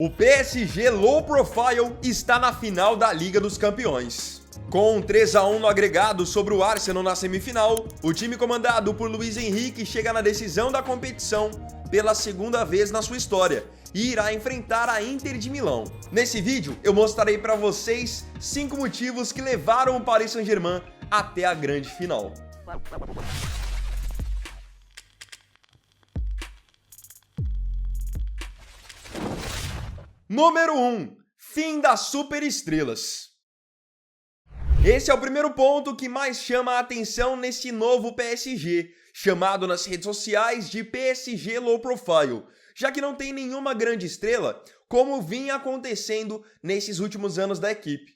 O PSG Low Profile está na final da Liga dos Campeões. Com um 3-1 no agregado sobre o Arsenal na semifinal, o time comandado por Luiz Henrique chega na decisão da competição pela segunda vez na sua história e irá enfrentar a Inter de Milão. Nesse vídeo eu mostrarei para vocês 5 motivos que levaram o Paris Saint-Germain até a grande final. Número 1. Fim das superestrelas. Esse é o primeiro ponto que mais chama a atenção nesse novo PSG, chamado nas redes sociais de PSG Low Profile, já que não tem nenhuma grande estrela, como vinha acontecendo nesses últimos anos da equipe.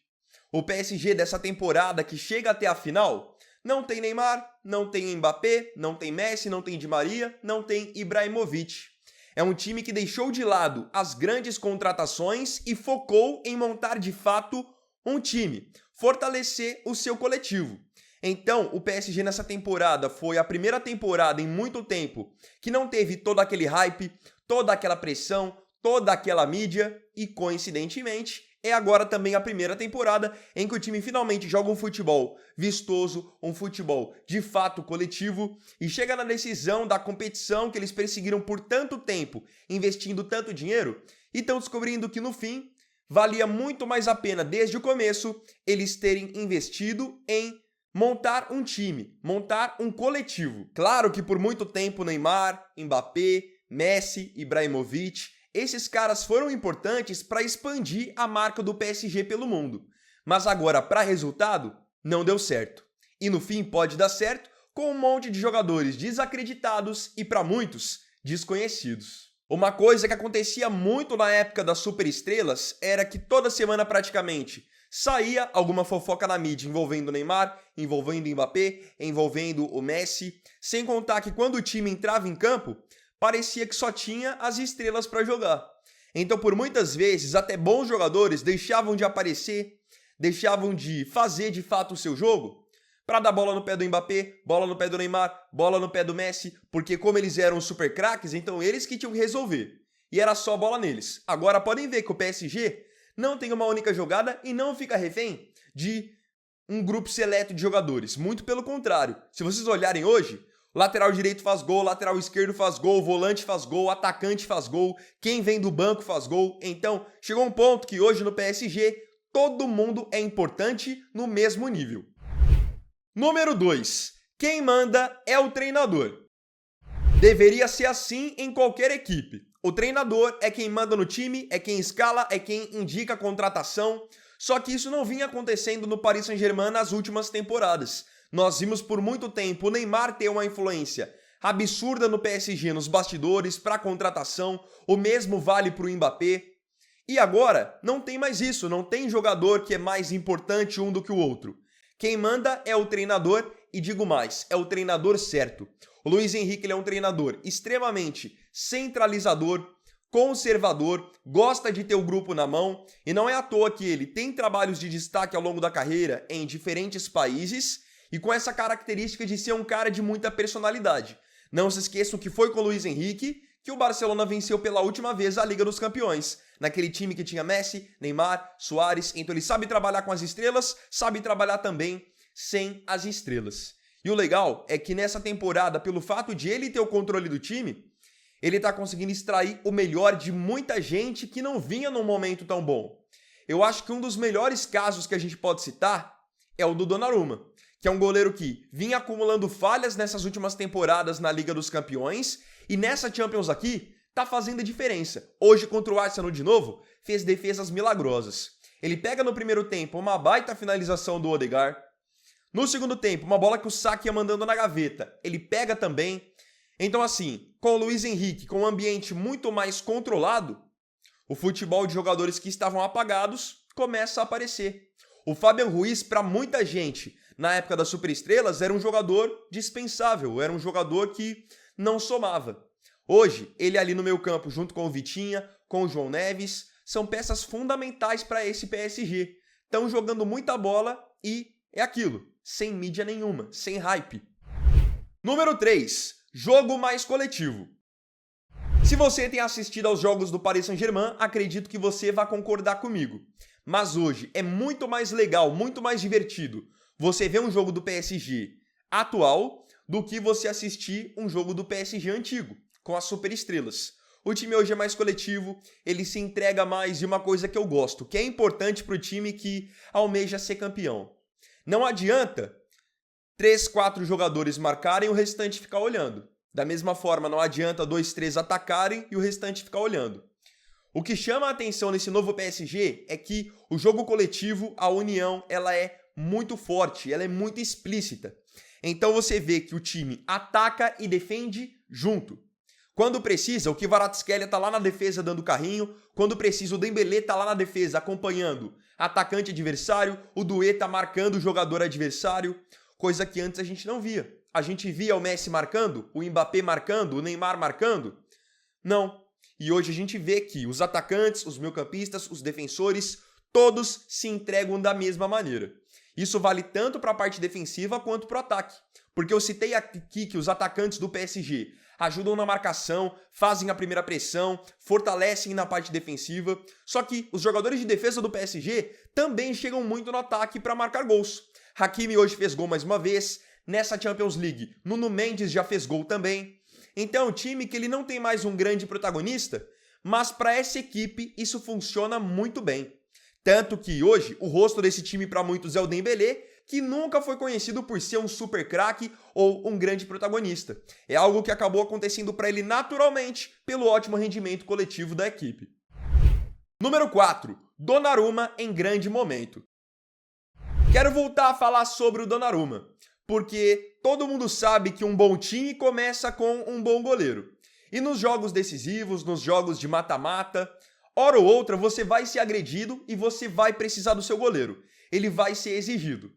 O PSG dessa temporada que chega até a final não tem Neymar, não tem Mbappé, não tem Messi, não tem Di Maria, não tem Ibrahimovic. É um time que deixou de lado as grandes contratações e focou em montar de fato um time, fortalecer o seu coletivo. Então, o PSG nessa temporada foi a primeira temporada em muito tempo que não teve todo aquele hype, toda aquela pressão, toda aquela mídia e, coincidentemente, é agora também a primeira temporada em que o time finalmente joga um futebol vistoso, um futebol de fato coletivo e chega na decisão da competição que eles perseguiram por tanto tempo, investindo tanto dinheiro, e estão descobrindo que no fim valia muito mais a pena desde o começo eles terem investido em montar um time, montar um coletivo. Claro que por muito tempo Neymar, Mbappé, Messi, Ibrahimovic, esses caras foram importantes para expandir a marca do PSG pelo mundo. Mas agora, para resultado, não deu certo. E no fim pode dar certo com um monte de jogadores desacreditados e, para muitos, desconhecidos. Uma coisa que acontecia muito na época das superestrelas era que toda semana praticamente saía alguma fofoca na mídia envolvendo o Neymar, envolvendo o Mbappé, envolvendo o Messi, sem contar que quando o time entrava em campo, parecia que só tinha as estrelas para jogar. Então, por muitas vezes, até bons jogadores deixavam de aparecer, deixavam de fazer de fato o seu jogo, para dar bola no pé do Mbappé, bola no pé do Neymar, bola no pé do Messi, porque como eles eram super craques, então eles que tinham que resolver. E era só bola neles. Agora podem ver que o PSG não tem uma única jogada e não fica refém de um grupo seleto de jogadores. Muito pelo contrário. Se vocês olharem hoje, lateral direito faz gol, lateral esquerdo faz gol, volante faz gol, atacante faz gol, quem vem do banco faz gol. Então, chegou um ponto que hoje no PSG, todo mundo é importante no mesmo nível. Número 2. Quem manda é o treinador. Deveria ser assim em qualquer equipe. O treinador é quem manda no time, é quem escala, é quem indica a contratação. Só que isso não vinha acontecendo no Paris Saint-Germain nas últimas temporadas. Nós vimos por muito tempo o Neymar ter uma influência absurda no PSG, nos bastidores, para a contratação. O mesmo vale para o Mbappé. E agora não tem mais isso, não tem jogador que é mais importante um do que o outro. Quem manda é o treinador e digo mais, é o treinador certo. O Luiz Henrique ele é um treinador extremamente centralizador, conservador, gosta de ter o grupo na mão e não é à toa que ele tem trabalhos de destaque ao longo da carreira em diferentes países e com essa característica de ser um cara de muita personalidade. Não se esqueçam que foi com o Luiz Henrique que o Barcelona venceu pela última vez a Liga dos Campeões. Naquele time que tinha Messi, Neymar, Suárez. Então ele sabe trabalhar com as estrelas, sabe trabalhar também sem as estrelas. E o legal é que nessa temporada, pelo fato de ele ter o controle do time, ele está conseguindo extrair o melhor de muita gente que não vinha num momento tão bom. Eu acho que um dos melhores casos que a gente pode citar é o do Donnarumma, que é um goleiro que vinha acumulando falhas nessas últimas temporadas na Liga dos Campeões e nessa Champions aqui tá fazendo a diferença. Hoje contra o Arsenal de novo, fez defesas milagrosas. Ele pega no primeiro tempo uma baita finalização do Odegaard. No segundo tempo, uma bola que o Saka ia mandando na gaveta. Ele pega também. Então assim, com o Luiz Henrique, com um ambiente muito mais controlado, o futebol de jogadores que estavam apagados começa a aparecer. O Fabian Ruiz, para muita gente, na época das superestrelas, era um jogador dispensável, era um jogador que não somava. Hoje, ele ali no meio campo, junto com o Vitinha, com o João Neves, são peças fundamentais para esse PSG. Estão jogando muita bola e é aquilo, sem mídia nenhuma, sem hype. Número 3. Jogo mais coletivo. Se você tem assistido aos jogos do Paris Saint-Germain, acredito que você vai concordar comigo. Mas hoje é muito mais legal, muito mais divertido você ver um jogo do PSG atual do que você assistir um jogo do PSG antigo, com as superestrelas. O time hoje é mais coletivo, ele se entrega mais de uma coisa que eu gosto, que é importante para o time que almeja ser campeão. Não adianta 3, 4 jogadores marcarem e o restante ficar olhando. Da mesma forma, não adianta 2, 3 atacarem e o restante ficar olhando. O que chama a atenção nesse novo PSG é que o jogo coletivo, a união, ela é muito forte, ela é muito explícita. Então você vê que o time ataca e defende junto. Quando precisa, o Kvaratskhelia tá lá na defesa dando carrinho. Quando precisa, o Dembélé tá lá na defesa acompanhando atacante adversário. O Doué tá marcando o jogador adversário. Coisa que antes a gente não via. A gente via o Messi marcando, o Mbappé marcando, o Neymar marcando. Não. E hoje a gente vê que os atacantes, os meio-campistas, os defensores, todos se entregam da mesma maneira. Isso vale tanto para a parte defensiva quanto para o ataque. Porque eu citei aqui que os atacantes do PSG ajudam na marcação, fazem a primeira pressão, fortalecem na parte defensiva. Só que os jogadores de defesa do PSG também chegam muito no ataque para marcar gols. Hakimi hoje fez gol mais uma vez. Nessa Champions League, Nuno Mendes já fez gol também. Então é um time que ele não tem mais um grande protagonista, mas para essa equipe isso funciona muito bem. Tanto que hoje o rosto desse time para muitos é o Dembélé, que nunca foi conhecido por ser um super craque ou um grande protagonista. É algo que acabou acontecendo para ele naturalmente pelo ótimo rendimento coletivo da equipe. Número 4. Donnarumma em grande momento. Quero voltar a falar sobre o Donnarumma, porque todo mundo sabe que um bom time começa com um bom goleiro. E nos jogos decisivos, nos jogos de mata-mata, hora ou outra você vai ser agredido e você vai precisar do seu goleiro. Ele vai ser exigido.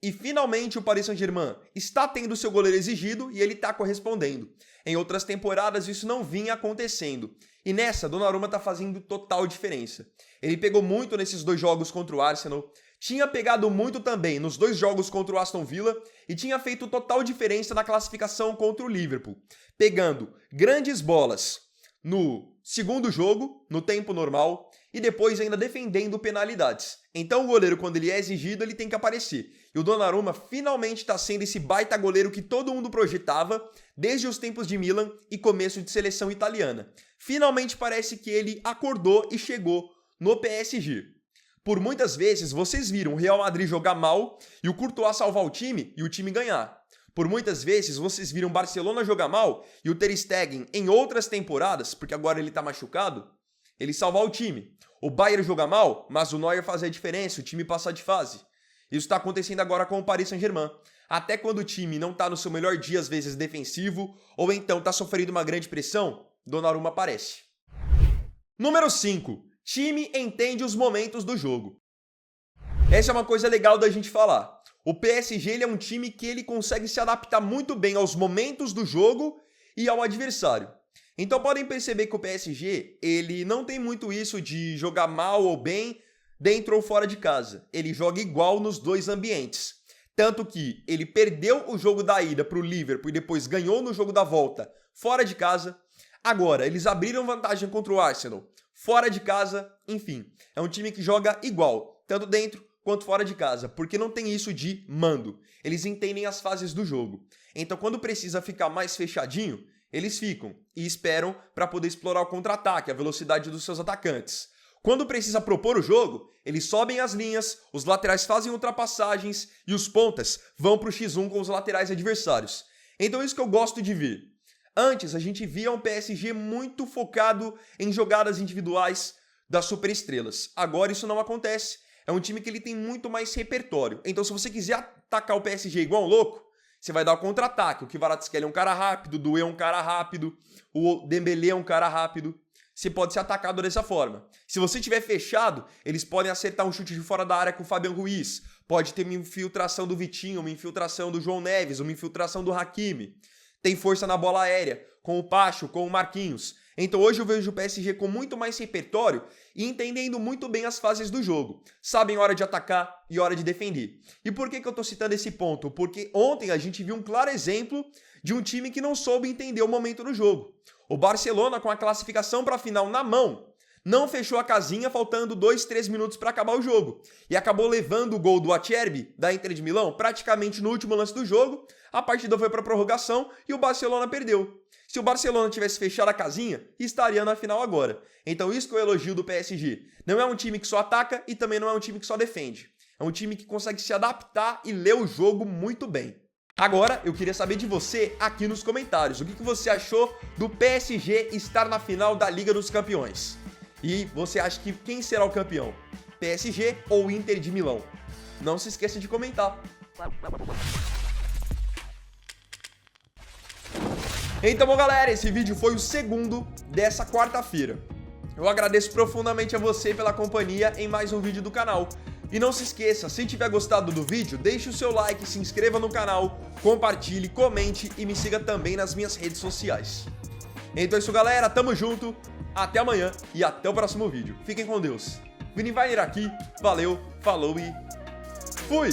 E finalmente o Paris Saint-Germain está tendo seu goleiro exigido e ele está correspondendo. Em outras temporadas isso não vinha acontecendo. E nessa, Donnarumma está fazendo total diferença. Ele pegou muito nesses 2 jogos contra o Arsenal, tinha pegado muito também nos 2 jogos contra o Aston Villa e tinha feito total diferença na classificação contra o Liverpool, pegando grandes bolas no segundo jogo, no tempo normal, e depois ainda defendendo penalidades. Então o goleiro, quando ele é exigido, ele tem que aparecer. E o Donnarumma finalmente está sendo esse baita goleiro que todo mundo projetava desde os tempos de Milan e começo de seleção italiana. Finalmente parece que ele acordou e chegou no PSG. Por muitas vezes vocês viram o Real Madrid jogar mal e o Courtois salvar o time e o time ganhar. Por muitas vezes vocês viram o Barcelona jogar mal e o Ter Stegen em outras temporadas, porque agora ele tá machucado, ele salvar o time. O Bayern jogar mal, mas o Neuer fazer a diferença, o time passar de fase. Isso está acontecendo agora com o Paris Saint-Germain. Até quando o time não tá no seu melhor dia, às vezes defensivo, ou então tá sofrendo uma grande pressão, Donnarumma aparece. Número 5. Time entende os momentos do jogo. Essa é uma coisa legal da gente falar. O PSG ele é um time que ele consegue se adaptar muito bem aos momentos do jogo e ao adversário. Então podem perceber que o PSG ele não tem muito isso de jogar mal ou bem dentro ou fora de casa. Ele joga igual nos 2 ambientes. Tanto que ele perdeu o jogo da ida para o Liverpool e depois ganhou no jogo da volta fora de casa. Agora, eles abriram vantagem contra o Arsenal fora de casa, enfim. É um time que joga igual, tanto dentro quanto fora de casa, porque não tem isso de mando. Eles entendem as fases do jogo. Então, quando precisa ficar mais fechadinho, eles ficam e esperam para poder explorar o contra-ataque, a velocidade dos seus atacantes. Quando precisa propor o jogo, eles sobem as linhas, os laterais fazem ultrapassagens e os pontas vão para o X1 com os laterais adversários. Então, isso que eu gosto de ver. Antes, a gente via um PSG muito focado em jogadas individuais das superestrelas. Agora isso não acontece. É um time que ele tem muito mais repertório. Então, se você quiser atacar o PSG igual um louco, você vai dar o contra-ataque. O Kvaratskhelia é um cara rápido, o Doué é um cara rápido, o Dembélé é um cara rápido. Você pode ser atacado dessa forma. Se você estiver fechado, eles podem acertar um chute de fora da área com o Fabian Ruiz. Pode ter uma infiltração do Vitinho, uma infiltração do João Neves, uma infiltração do Hakimi. Tem força na bola aérea, com o Pacho, com o Marquinhos. Então hoje eu vejo o PSG com muito mais repertório e entendendo muito bem as fases do jogo. Sabem hora de atacar e hora de defender. E por que eu tô citando esse ponto? Porque ontem a gente viu um claro exemplo de um time que não soube entender o momento do jogo. O Barcelona, com a classificação para a final na mão, não fechou a casinha faltando 2, 3 minutos para acabar o jogo e acabou levando o gol do Acerbi, da Inter de Milão, praticamente no último lance do jogo. A partida foi para prorrogação e o Barcelona perdeu. Se o Barcelona tivesse fechado a casinha, estaria na final agora. Então isso que eu elogio do PSG. Não é um time que só ataca e também não é um time que só defende. É um time que consegue se adaptar e ler o jogo muito bem. Agora, eu queria saber de você aqui nos comentários. O que você achou do PSG estar na final da Liga dos Campeões? E você acha que quem será o campeão? PSG ou Inter de Milão? Não se esqueça de comentar. Então, bom, galera, esse vídeo foi o segundo dessa quarta-feira. Eu agradeço profundamente a você pela companhia em mais um vídeo do canal. E não se esqueça, se tiver gostado do vídeo, deixe o seu like, se inscreva no canal, compartilhe, comente e me siga também nas minhas redes sociais. Então é isso, galera, tamo junto, até amanhã e até o próximo vídeo. Fiquem com Deus. Vini Weiner aqui, valeu, falou e fui!